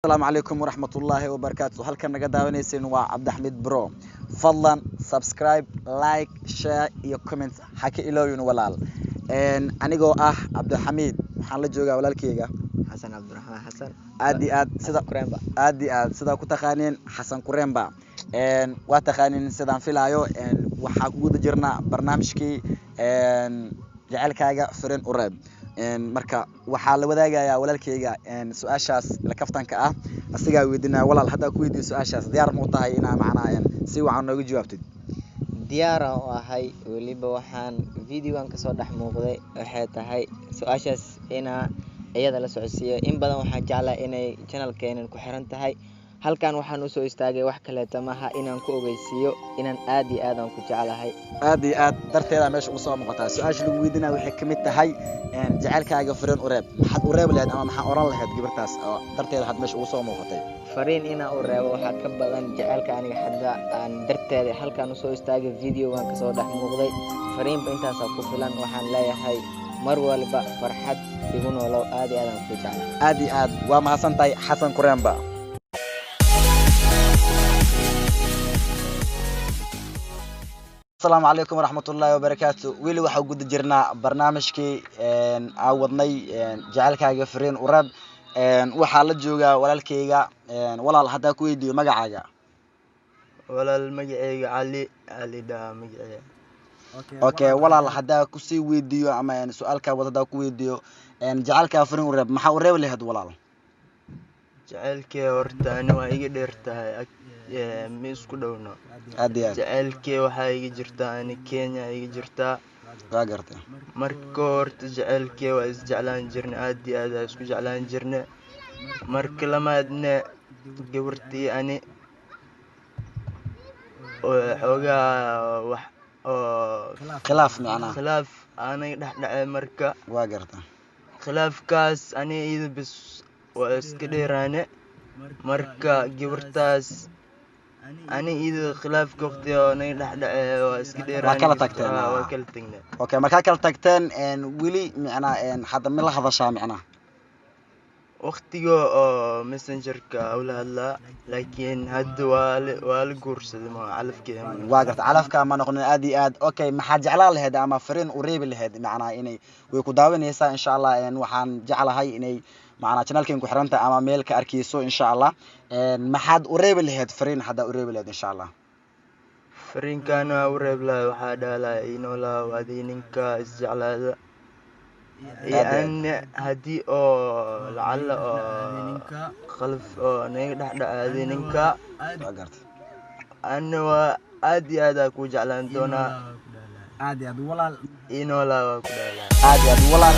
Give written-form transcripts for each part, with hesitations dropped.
السلام عليكم ورحمة الله وبركاته. هل كان نقدر ونسين وعبد الحميد برو. فضلا سبسكرايب لايك شير يو كومنت حكي إلوين ولال. أنا جو عبد الحميد محل جوجا ولا الكيجا حسن عبد الرحمن حسن آدي سدا كريمبا آدي سدا كتخانين حسن كريمبا واتخانين سدا في لايو وحقود جرنا برنامجكي جعل كاجا فرن قريب marka waxa la wadaagayaa walaalkayga su'aashaas la kaftanka ah asiga weydina walaal hada ku weydiin su'aashaas diyaar ma u tahay inaa macnaa si wacan nooga jawaabtid diyaar ah ahay waliba waxaan videogan ka soo dhex muuqday waxay tahay su'aashaas iyada la socodsiyo in badan waxaan jeclaa inay channelkeena ku xiran tahay halkan waxaan u soo istaagay wax kale tamaha inaan ku ogeysiyo inaan aad iyo aad aan ku jeclahay aad iyo aad darteeda meesha ugu soo muuqata su'aasha lagu weydiinaa waxay kamid tahay jacaylkaaga fariin u reeb maxaad u reeb lahayd ama maxaa oran lahayd gabartaas oo darteeda had meesha ugu soo muuqatay fariin inaan u reebo waxa ka badan jacaylka aniga hadda aan darteeda halkan u soo istaagay videogan ka soo dhex muuqday fariin intaas ku filan waxaan leeyahay mar walba farxad igu noolow aad iyo aad aan ku jeclahay aad iyo aad waa mahadsantahay xasan kuremba السلام عليكم ورحمة الله وبركاته ويلي waxaa guda jirnaa barnaamijkii aan wadnay jacaylkaaga fariin u reeb waxaa la joogaa walaalkayga walaal hadaa ku weydiiyo magacaaga walaal magacayga cali daa magacayga okay walaal hadaa ku sii weydiiyo ama su'aalka wadada ku weydiiyo jacaylkaaga fariin u reeb maxaa u reeb lahayd walaal jacaylkee horta ani waa iga dheertahay ma isku dhowno jacaylkee waxaa iga jirtaa ani Kenya iga jirtaa waa gartay marka horta jacaylkee waa is jeclaan jirnay aad iyo aad isku jeclaan jirnay marka lamaadna gabartii ani xoogaa wax oo khilaaf macna khilaaf aanay dhaxdhacay marka waa gartay khilaafkaas ani iyada bis waa iska dheeraane marka gabartaas ani iyada khilaafka waqti oo nay dhaxdhacay waa iska dheeraane waa kala tagteen waa kala tagnay okay marka kala tagteen wili macna hadda ma la hadashaa macna waqtiga oo messengerka wala hadlaa laakiin hadda waa la guursaday ma calafkeeda waa gartay calafka ma noqon aad iyo aad okay maxaa jeclaan lahayd ama fariin u reebi lahayd macna inay way ku daawanaysaa insha Allah waxaan jeclahay inay macna channelkeen ku xiranta ama meel ka arkayso insha Allah maxaad u reebi lahayd fariin hada u reebi lahayd insha Allah fariinkan u reebi lahayd waxa dhalay inoo la wadininka isjeclaada يعني هدي أو لعل أو خلف أو نيجح دعادينك أنا وأدي هذا كوجعلان دونا عادي هذا ولا إنه لا كذا عادي هذا ولا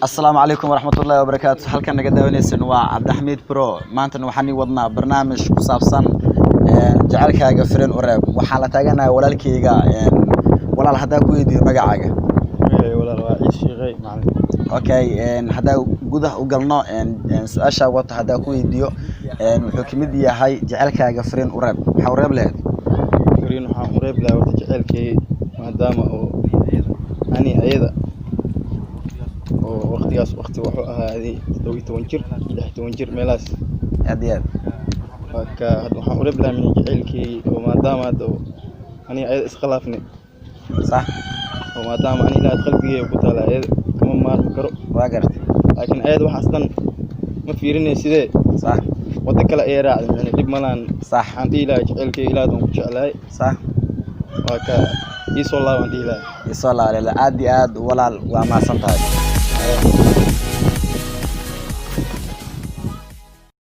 السلام عليكم ورحمة الله وبركاته هل كان نقدر ونسين وعبد الحميد برو ما أنت وحني وضنا برنامج كصابصن جعلك هاجا فرين قريب وحالة جانا ولا الكيجا walaal hadaa ku weydiiyo magacaaga walaal waa Ciishaqay macallin okay hadaa gudaha u galno su'aasha wata hadaa ku weydiiyo wuxuu kamid yahay jacaylkaaga fariin u reeb waxa u reeb lahayd fariin waxa u reeb lahayd jacaylkay maadaama oo ani ayada oo waqtigaas waqti wuxuu ahaaday 12 jir 16 jir meelaas aad marka waxaan u reeb lahayd jacaylkay oo maadaama ani ayada iskhilaafnay صح وما دام أنا لا أدخل فيه وقتها لا كم ما أذكر واقرت لكن أيد واحد أصلا ما في رني سيد صح وذكر أي راعي يعني دب ملان صح عندي لا جعلك إلى دون شعلاي صح وك يسول الله عندي لا يسول الله على عادي عاد ولا وما صنتها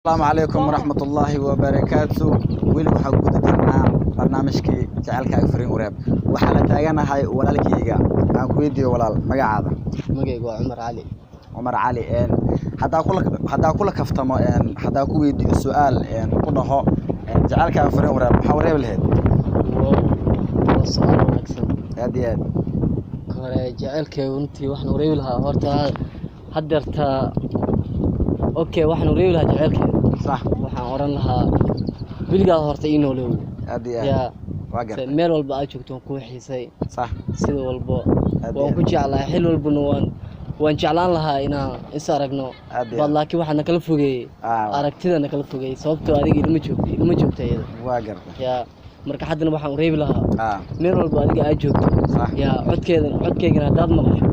السلام عليكم ورحمة الله وبركاته ويلي waxaa guda jirnaa barnaamijkii jacaylkaaga fariin u reeb waxa la taaganahay walaalkayga aan ku weydiiyo walaal magacaada magacaygu waa Umar Cali hadaa kula kaftamo hadaa ku weydiiyo su'aal ku dhaho jacaylkaaga fariin u reeb waxa u reeb lahayd waa su'aal wanaagsan aad iyo aad kore jacaylkaygu intii waxaan u reebi lahaa horta hadeerta okay waxaan u reebi lahaa jacaylkayga صح waxaan oran lahaa biligaa horta inoo leeyo aad iyo aad واقف meel walba aad joogto ku xiisay صح sida walba waan ku jeclahay xil walbana waan jeclaan lahaa inaan is aragno bal laakiin waxaan kala fogeeyay aragtidana kala fogeeyay sababtoo adiga ilma joogto iyada waa garta ya marka haddana waxaan u reebi lahaa meel walba adiga aad joogto ya codkeygana hadaad maqasho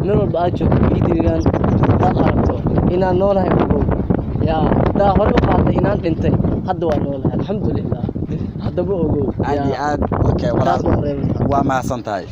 meel walba aad joogto fiidigan hadaad aragto inaan noolahay ogow ya hadaa hore u qaatay inaan dhintay hadda waa noolahay alxamdulilah haddaba ogow aad okay walaal waa mahadsan tahay